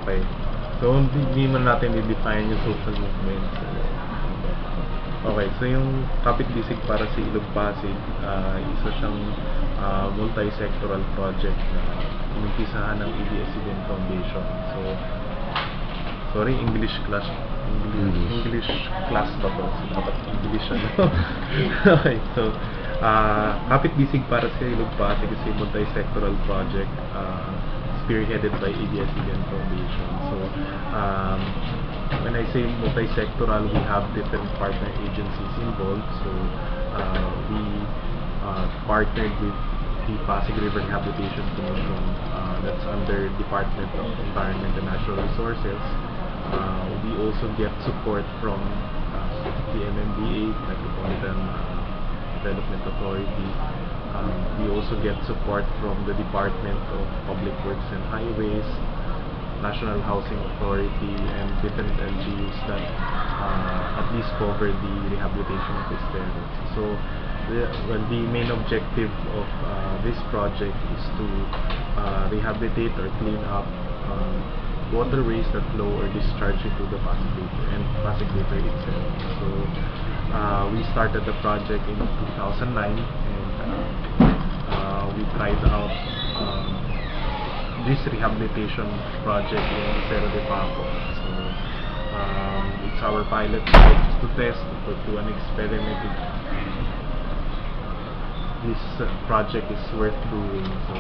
Okay. So, hindi man natin i-define yung social movement. Okay, so yung Kapit Bisig para sa Ilog Pasig, isa siyang multi-sectoral project na inumpisahan ng ABS-CBN Foundation. So, sorry, English class ba to? So, dapat English ano? Okay, so Kapit Bisig para sa Ilog Pasig is a multi-sectoral project spearheaded by ABS-CBN Foundation. So, when I say multi-sectoral, we have different partner agencies involved. So, we partnered with the Pasig River Rehabilitation Commission, that's under Department of Environment and Natural Resources. We also get support from the MMDA, Metropolitan Development Authority. We also get support from the Department of Public Works and Highways, National Housing Authority, and different LGUs that at least cover the rehabilitation of esteros. So, the main objective of this project is to rehabilitate or clean up waterways that flow or discharge into the Pasig River and Pasig River itself. So, we started the project in 2009, and we tried out this rehabilitation project in Cerro de Paco. So, it's our pilot project just to test, to do an experiment. This project is worth doing. So,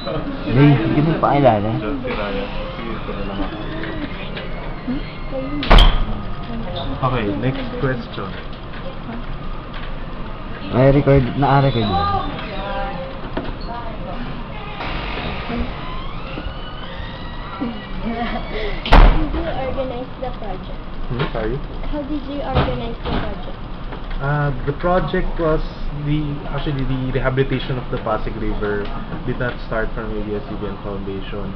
Hindi mo pa kilala. si Raya. Sige, ito na lang ako. Okay, next question. Ay, record, na-record yun. How did you organize the project? Sorry? How did you organize the project? The project was actually the rehabilitation of the Pasig River did not start from ABS-CBN Foundation.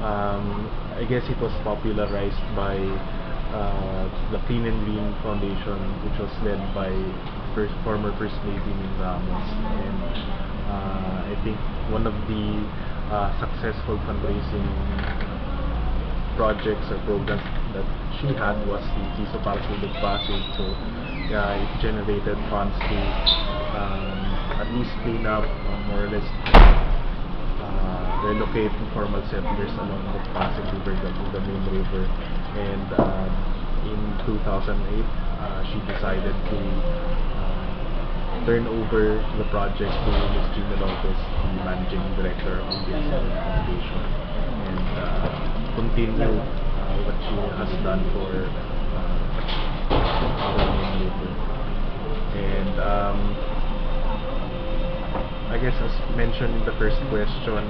I guess it was popularized by the Clean and Green Foundation, which was led by former First Lady Min Ramos. And I think one of the successful fundraising projects or programs that she had was the Piso para sa Ilog Pasig. So, it generated funds to at least clean up, more or less relocate informal settlers along the Pasig River, the main river. And in 2008, she decided to turn over the project to Ms. Gina Lopez, the managing director of the foundation, and continue what she has done for our main river. And I guess, as mentioned in the first question,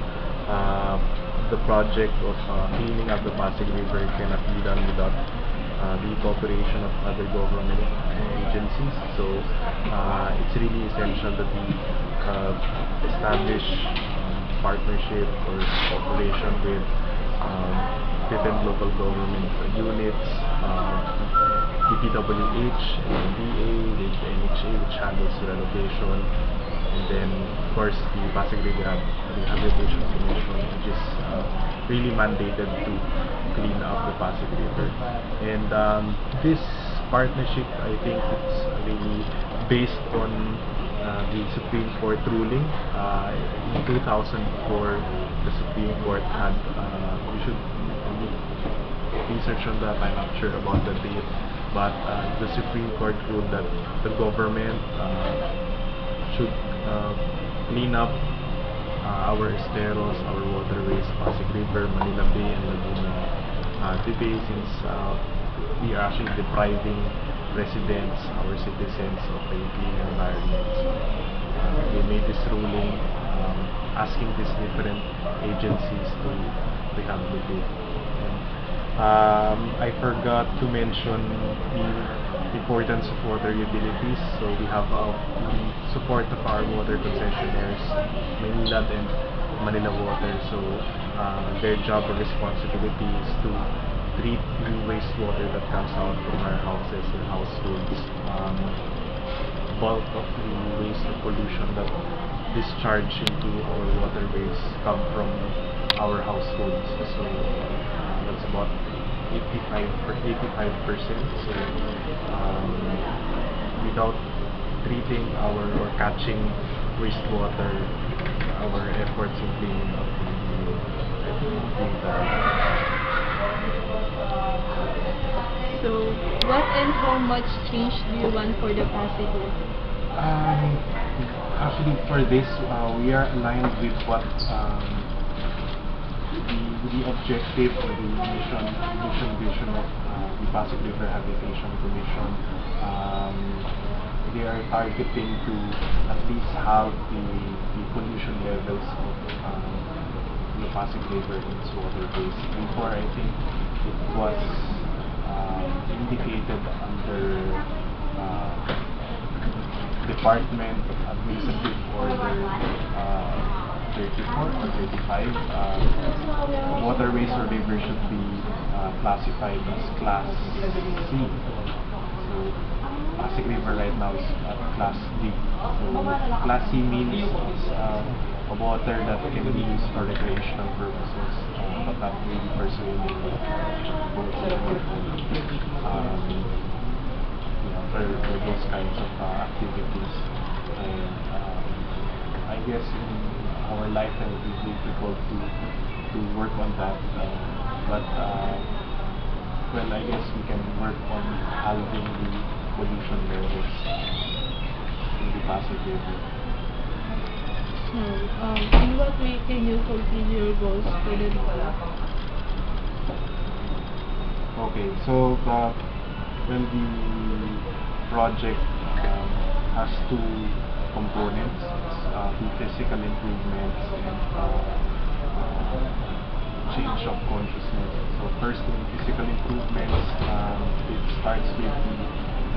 the project of cleaning up the Pasig River cannot be done without the cooperation of other government agencies. So, it's really essential that we establish partnership or cooperation with different local government units, DPWH, MMDA, with NHA, which handles relocation, and then of course the Pasig River Rehabilitation Commission, which is really mandated to clean up the Pasig River. And this partnership, I think it's really based on the Supreme Court ruling. In 2004, the Supreme Court had, you should research on that, I'm not sure about the date, but the Supreme Court ruled that the government should clean up our esteros, our waterways, Pasig River, Manila Bay, and Laguna Bay, since we are actually depriving residents, our citizens, of a clean environment. They made this ruling asking these different agencies to rehabilitate. I forgot to mention the importance of water utilities. So we have the support of our water concessionaires, Maynilad and Manila Water. So their job or responsibility is to treat the wastewater that comes out from our houses and households. Bulk of the waste or pollution that discharge into our waterways come from our households. So that's about 85%. So without treating or catching wastewater, our efforts in cleaning up will be being done. So, what and how much change do you want for the Pasig River? Actually, for this, we are aligned with what the objective or the mission vision of the Pasig River Habitation Commission. They are targeting to at least halve the pollution levels of the Pasig River in its waterways. Before, I think it was indicated under Department Administrative Order 34 or 35. Waterways or rivers should be classified as Class C. So Pasig River right now is at Class D. So Class C means it's a water that can be used for recreational purposes, but not really pursuing boats for those kinds of activities. And I guess in our lifetime it will be difficult to work on that, but well, I guess we can work on halving the pollution levels in the Pasig River. In what way can you fulfill your goals for the river? Okay, so well, the project has two components: the physical improvements and change of consciousness. So first, in physical improvements, it starts with the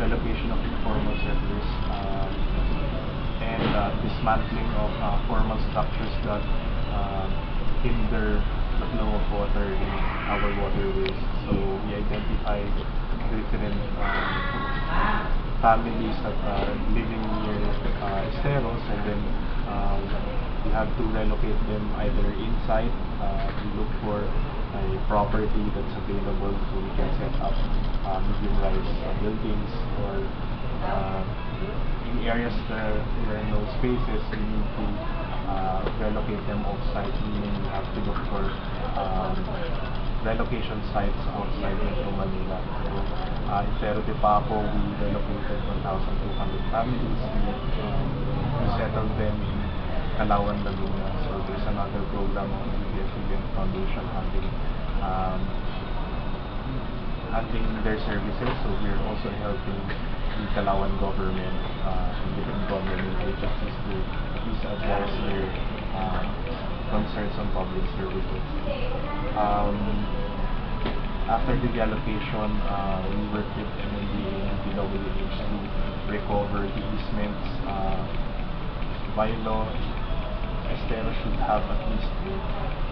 relocation of informal settlers and dismantling of formal structures that hinder the flow of water in our waterways. So we identify different families that are living near esteros, and then we have to relocate them either inside. We look for a property that's available so we can set up medium-rise buildings, or in areas where there are no spaces, we need to relocate them off-site, meaning we have to look for relocation sites outside Metro Manila. So, in Cerro de Paco, we relocated 1,200 families. We settled them in Calauan, Laguna. So there's another program of the Resilient Foundation handling their services. So we're also helping the Calauan government and different government agencies to at least address their concerns on public services. After the reallocation, we worked with MMDA and PWH to recover the easements. By law, Estero should have at least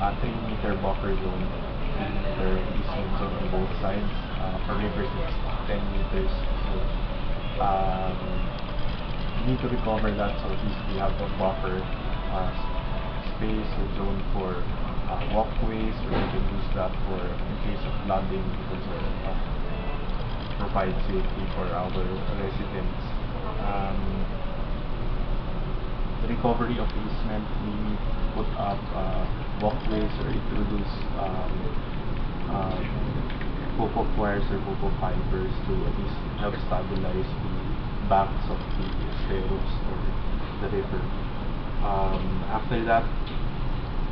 a 3-meter buffer zone between their easements on both sides. For rivers, it's 10 meters. So, we need to recover that, so at least we have a buffer space or zone for walkways, or we can use that for in case of flooding, because of provide safety for our residents. The recovery of easement, we put up walkways or introduce popo wires or popo fibers to at least help stabilize the banks of the esteros or the river. After that,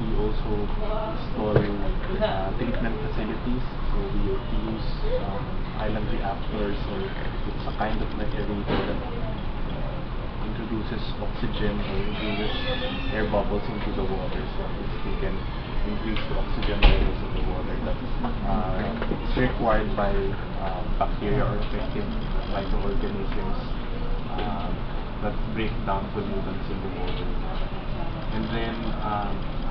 we also install treatment facilities. So we use island reactors, or it's a kind of like aerator that introduces oxygen or introduces air bubbles into the water, so we can increase the oxygen levels of the water. It's required by bacteria or effective microorganisms that break down pollutants in the water. And then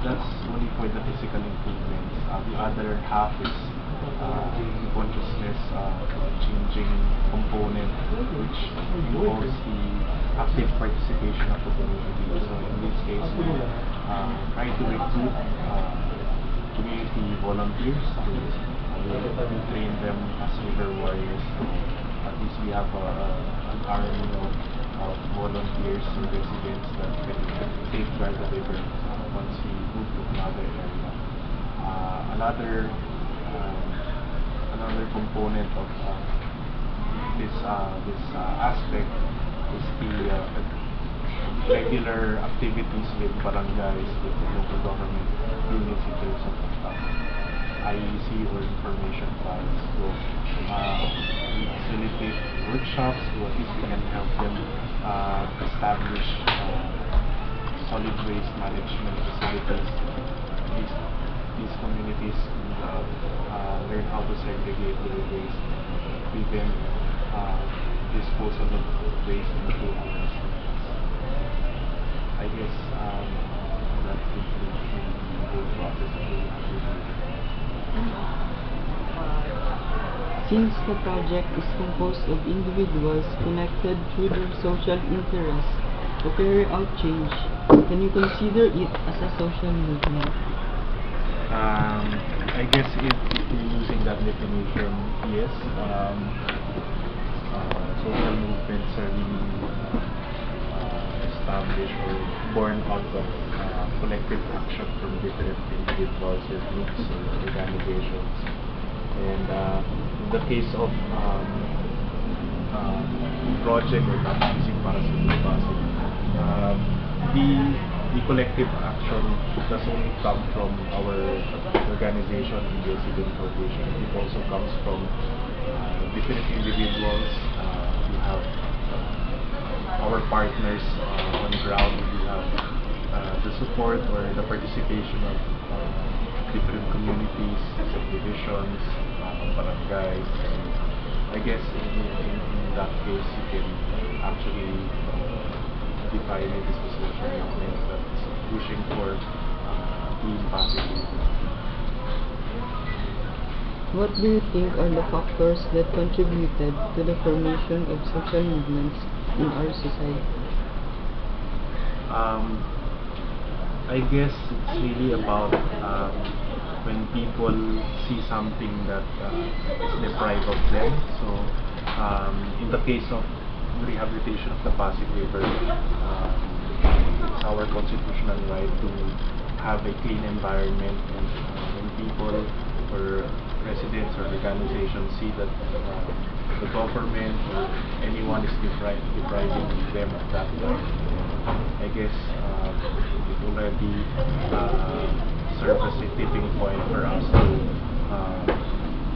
that's only for the physical improvements. The other half is the consciousness changing component, which involves the active participation of the community. So in this case, try to recruit community volunteers to train them as river warriors. So at least we have an army of volunteers and residents that can safeguard the river once we move to another area. Another component of this aspect is the regular activities with barangays, with the local government units in terms of IEC or information files. So we facilitate workshops so at least we can help them establish solid waste management facilities. These communities learn how to segregate their waste, prevent disposal of waste into our streets. I guess that's the whole process that we have to do. Since the project is composed of individuals connected through their social interests to carry out change, can you consider it as a social movement? I guess if you're using that definition, yes. Social movements are really established or born out of collective action from different individuals or groups or organizations. And in the case of project or Pasig para sa Pasig, the collective action does only come from our organization, the Civil Foundation. It also comes from different individuals. We have our partners on ground. We have the support or the participation of different communities, subdivisions, barangays. I guess in that case, you can actually define it as a social movement that's pushing for clean Pasig. What do you think are the factors that contributed to the formation of social movements in our society? I guess it's really about when people see something that is deprived of them. So in the case of rehabilitation of the Pasig River, it's our constitutional right to have a clean environment, and when people or residents or organizations see that the government or anyone is depriving them of that right, I guess it already serves as a tipping point for us to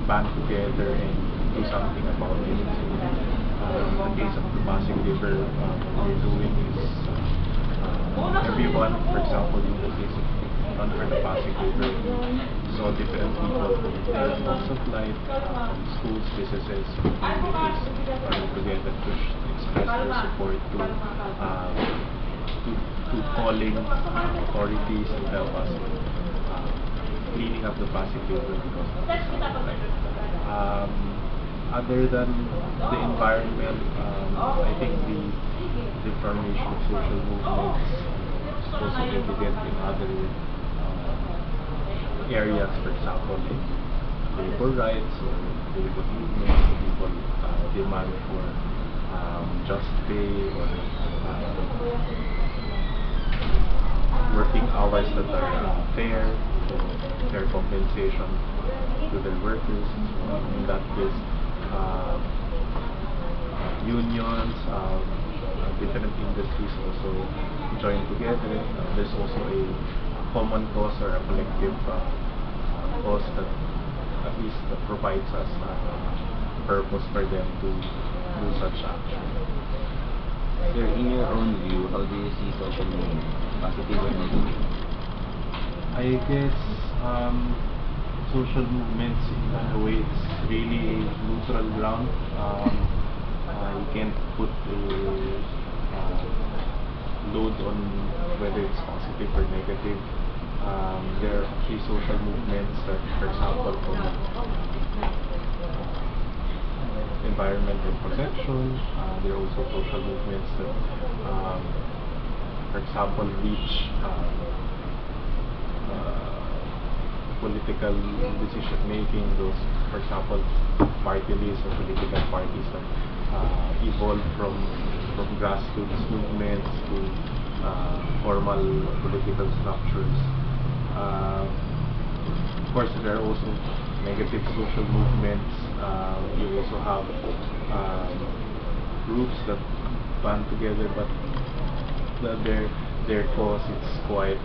band together and do something about it. In the case of the Pasig River, what we're doing is everyone, for example, in the case of under the Pasig River, saw different people from different walks of life, schools, businesses, communities, coming together to express their support to calling authorities to help us with cleaning up the Pasig River because of this right. Other than the environment, I think the formation of social movements is also evident in other areas, for example, in labor rights or labor movements. People demand for just pay or working hours that are fair, fair compensation to their workers. So in that case, unions, different industries also join together. There's also a common cause or a collective cause that at least provides us purpose for them to do such action. Sir, in your own view, how do you see social movement? Positive or negative? I guess social movements in a way it's really a neutral ground. You can't put a load on whether it's positive or negative. There are actually social movements that, for example, from environmental protection. There are also social movements that for example, reach political decision making. Those, for example, party lists or political parties that evolve from grassroots movements to formal political structures. Of course, there are also negative social movements. You also have groups that band together, but their cause is quite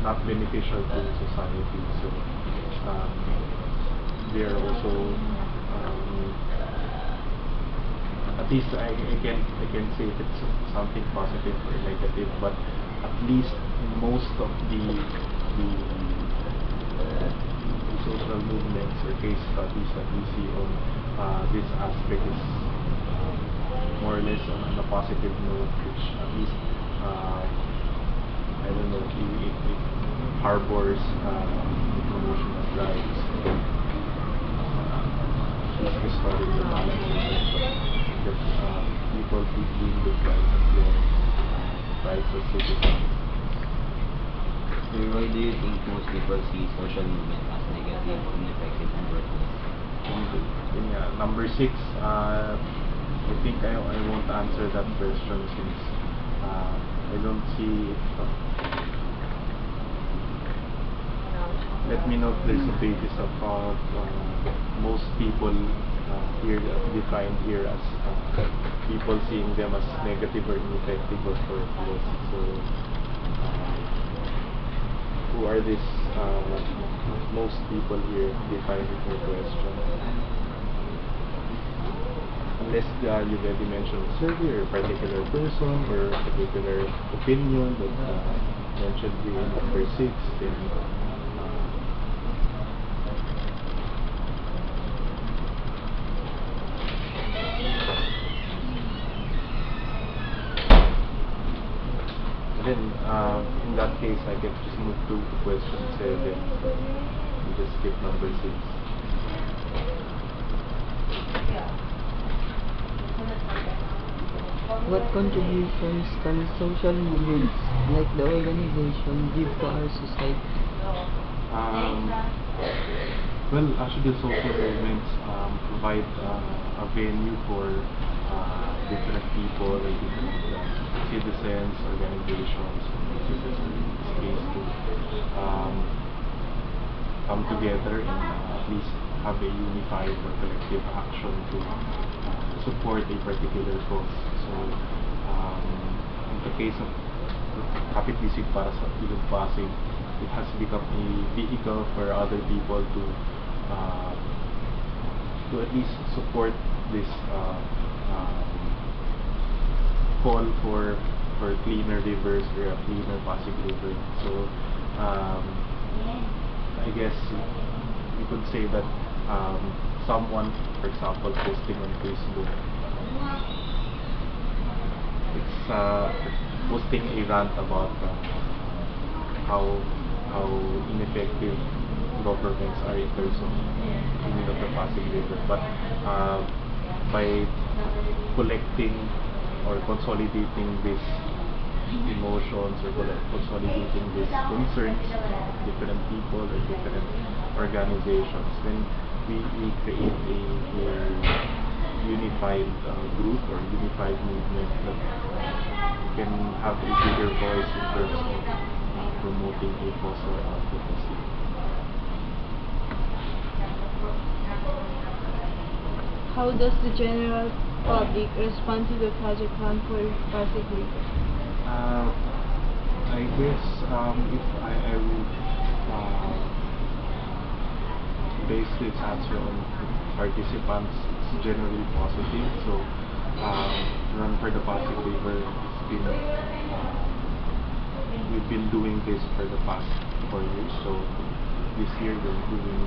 not beneficial to society. So they are also at least I can say if it's something positive or negative, but at least most of the social movements or case studies that we see on this aspect is more or less on a positive note, which at least I don't know, it harbors the promotion of rights, historical balance, that people begin with rights as their rights as citizens. So why do you think most people see social movement as negative, ineffective, and worthless? Number 6, I think I won't answer that question since I don't see it. Let me know if there's a basis of most people here defined here as people seeing them as negative or ineffective or worthless. So who are these most people here defined in your question? Unless you already mentioned a survey or a particular person or a particular opinion that mentioned here in number 6, then in that case, I can just move to question 7 and just skip number 6. What contributions can social movements like the organization give to our society? Well, actually, social movements provide a venue for different people or different citizens, organizations, businesses in this case to come together and at least have a unified or collective action to support a particular cause. So, in the case of Kapit Bisig para sa Ilog Pasig, it has become a vehicle for other people to at least support this call for cleaner rivers or a cleaner Pasig River. So I guess you could say that someone, for example, posting on Facebook, it's posting a rant about how ineffective governments are in terms of cleaning of the Pasig River. But by collecting or consolidating these emotions or consolidating these concerns of different people or different organizations, then we create a unified group or unified movement that can have a bigger voice in terms of promoting a cause or advocacy. How does the general public respond to the project plan for Pasig River? I guess if I would base this answer on participants, it's generally positive. So Run for the Pasig River has been we've been doing this for the past 4 years. So this year we're doing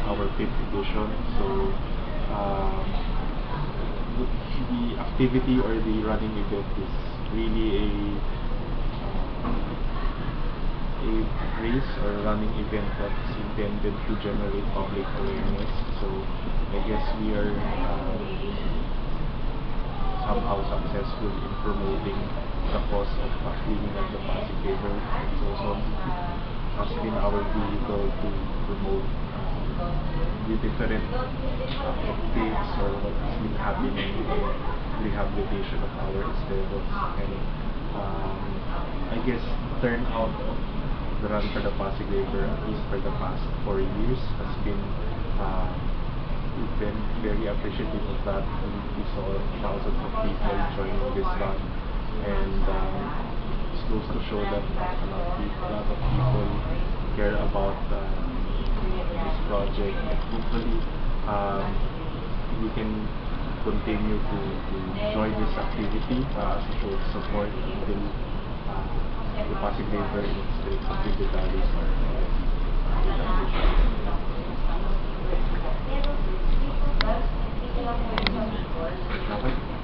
our 5th edition. So the activity or the running event is really a race or running event that's intended to generate public awareness. So I guess we are somehow successful in promoting the cause of cleaning up the Pasig River. It's also has been our vehicle to promote the different updates or what has been happening in rehabilitation of our esteros. And I guess turnout of the Run for the Pasig River, at least for the past 4 years, has been we've been very appreciative of that. We saw thousands of people joining this run, and it goes to show that a lot of people care about this project. And hopefully, we can continue to enjoy this activity as a show of support until the Pasig River in its tributaries are Okay.